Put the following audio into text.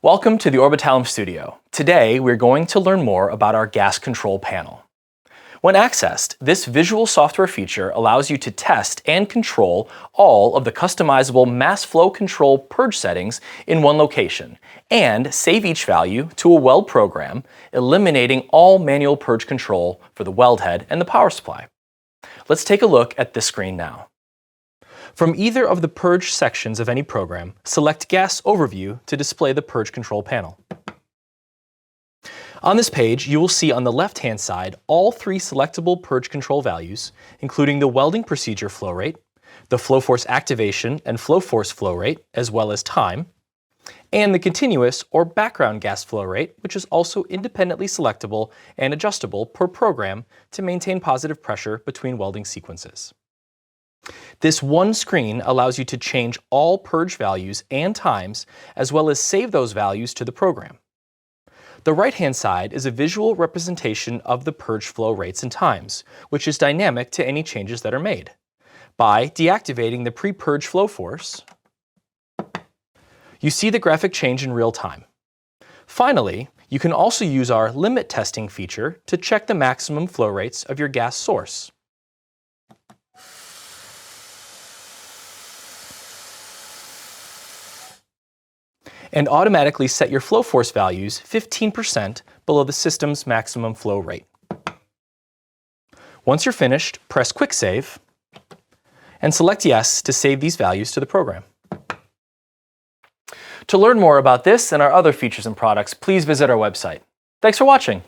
Welcome to the Orbitalum Studio. Today we're going to learn more about our gas control panel. When accessed, this visual software feature allows you to test and control all of the customizable mass flow control purge settings in one location and save each value to a weld program, eliminating all manual purge control for the weld head and the power supply. Let's take a look at this screen now. From either of the purge sections of any program, select Gas Overview to display the purge control panel. On this page, you will see on the left-hand side all three selectable purge control values, including the welding procedure flow rate, the flow force activation and flow force flow rate, as well as time, and the continuous or background gas flow rate, which is also independently selectable and adjustable per program to maintain positive pressure between welding sequences. This one screen allows you to change all purge values and times, as well as save those values to the program. The right-hand side is a visual representation of the purge flow rates and times, which is dynamic to any changes that are made. By deactivating the pre-purge flow force, you see the graphic change in real time. Finally, you can also use our limit testing feature to check the maximum flow rates of your gas source. And automatically set your flow force values 15% below the system's maximum flow rate. Once you're finished, press Quick Save and select Yes to save these values to the program. To learn more about this and our other features and products, please visit our website. Thanks for watching.